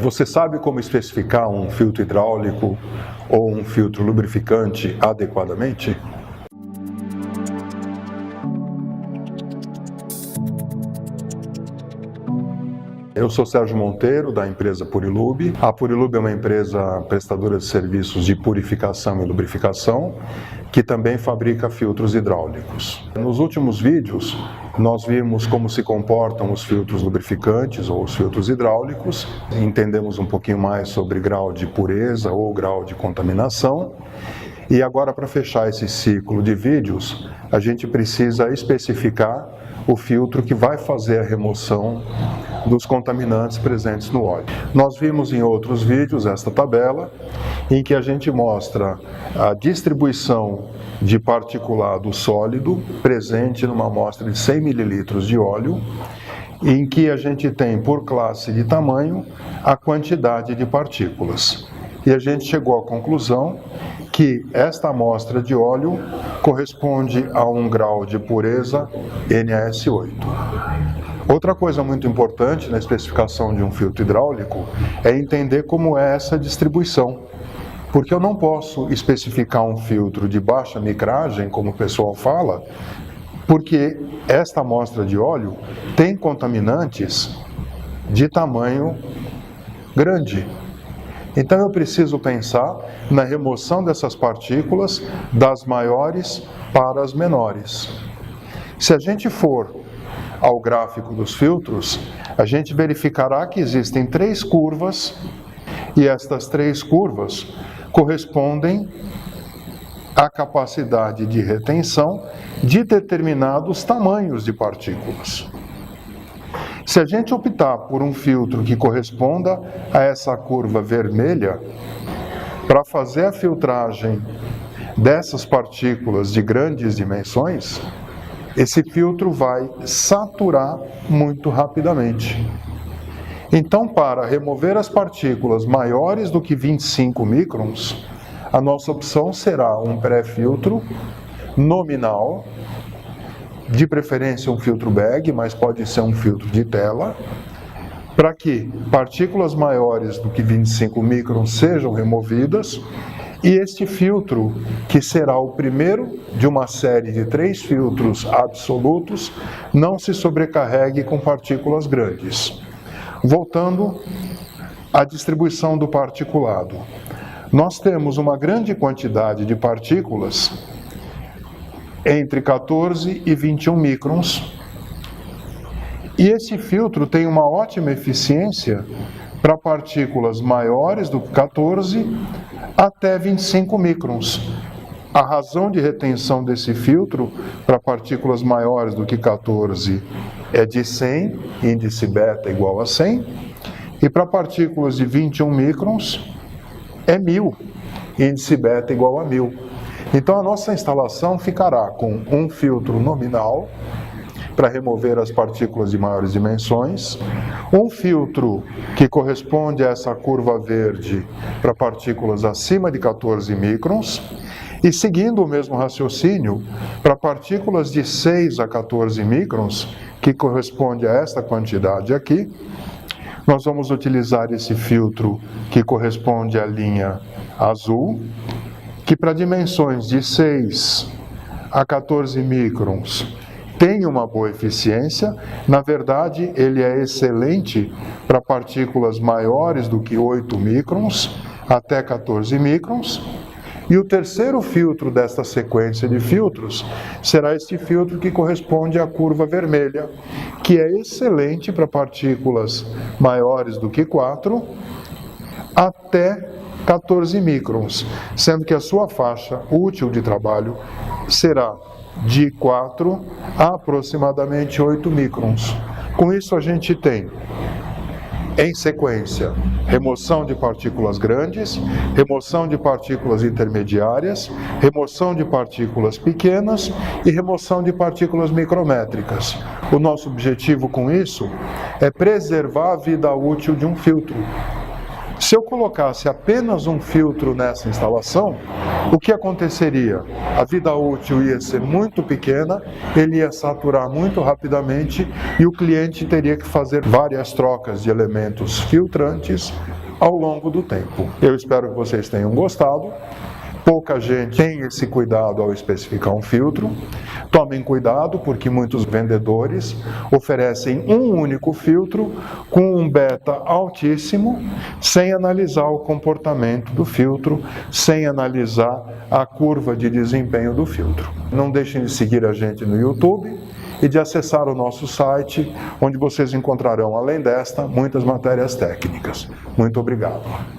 Você sabe como especificar um filtro hidráulico ou um filtro lubrificante adequadamente? Eu sou Sérgio Monteiro, da empresa Purilube. A Purilube é uma empresa prestadora de serviços de purificação e lubrificação, que também fabrica filtros hidráulicos. Nos últimos vídeos, nós vimos como se comportam os filtros lubrificantes ou os filtros hidráulicos, entendemos um pouquinho mais sobre grau de pureza ou grau de contaminação. E agora, para fechar esse ciclo de vídeos, a gente precisa especificar o filtro que vai fazer a remoção dos contaminantes presentes no óleo. Nós vimos em outros vídeos esta tabela, em que a gente mostra a distribuição de particulado sólido presente numa amostra de 100 ml de óleo, em que a gente tem por classe de tamanho a quantidade de partículas. E a gente chegou à conclusão que esta amostra de óleo corresponde a um grau de pureza NaS8. Outra coisa muito importante na especificação de um filtro hidráulico é entender como é essa distribuição. Porque eu não posso especificar um filtro de baixa micragem, como o pessoal fala, porque esta amostra de óleo tem contaminantes de tamanho grande. Então eu preciso pensar na remoção dessas partículas das maiores para as menores. Se a gente for ao gráfico dos filtros, a gente verificará que existem 3 curvas e estas 3 curvas correspondem à capacidade de retenção de determinados tamanhos de partículas. Se a gente optar por um filtro que corresponda a essa curva vermelha, para fazer a filtragem dessas partículas de grandes dimensões, esse filtro vai saturar muito rapidamente. Então, para remover as partículas maiores do que 25 microns, a nossa opção será um pré-filtro nominal, de preferência um filtro bag, mas pode ser um filtro de tela, para que partículas maiores do que 25 microns sejam removidas. E este filtro, que será o primeiro de uma série de 3 filtros absolutos, não se sobrecarregue com partículas grandes. Voltando à distribuição do particulado. Nós temos uma grande quantidade de partículas entre 14 e 21 microns. E esse filtro tem uma ótima eficiência para partículas maiores do que 14 até 25 microns. A razão de retenção desse filtro para partículas maiores do que 14 é de 100, índice beta igual a 100, e para partículas de 21 microns é 1000, índice beta igual a 1000. Então a nossa instalação ficará com um filtro nominal para remover as partículas de maiores dimensões, um filtro que corresponde a essa curva verde para partículas acima de 14 microns, e seguindo o mesmo raciocínio, para partículas de 6 a 14 microns, que corresponde a esta quantidade aqui, nós vamos utilizar esse filtro que corresponde à linha azul, que para dimensões de 6 a 14 microns tem uma boa eficiência. Na verdade, ele é excelente para partículas maiores do que 8 microns até 14 microns. E o terceiro filtro desta sequência de filtros será este filtro que corresponde à curva vermelha, que é excelente para partículas maiores do que 4 até 14 microns, sendo que a sua faixa útil de trabalho será de 4 a aproximadamente 8 microns. Com isso a gente tem, em sequência, remoção de partículas grandes, remoção de partículas intermediárias, remoção de partículas pequenas e remoção de partículas micrométricas. O nosso objetivo com isso é preservar a vida útil de um filtro. Se eu colocasse apenas um filtro nessa instalação, o que aconteceria? A vida útil ia ser muito pequena, ele ia saturar muito rapidamente e o cliente teria que fazer várias trocas de elementos filtrantes ao longo do tempo. Eu espero que vocês tenham gostado. Pouca gente tem esse cuidado ao especificar um filtro. Tomem cuidado, porque muitos vendedores oferecem um único filtro com um beta altíssimo, sem analisar o comportamento do filtro, sem analisar a curva de desempenho do filtro. Não deixem de seguir a gente no YouTube e de acessar o nosso site, onde vocês encontrarão, além desta, muitas matérias técnicas. Muito obrigado.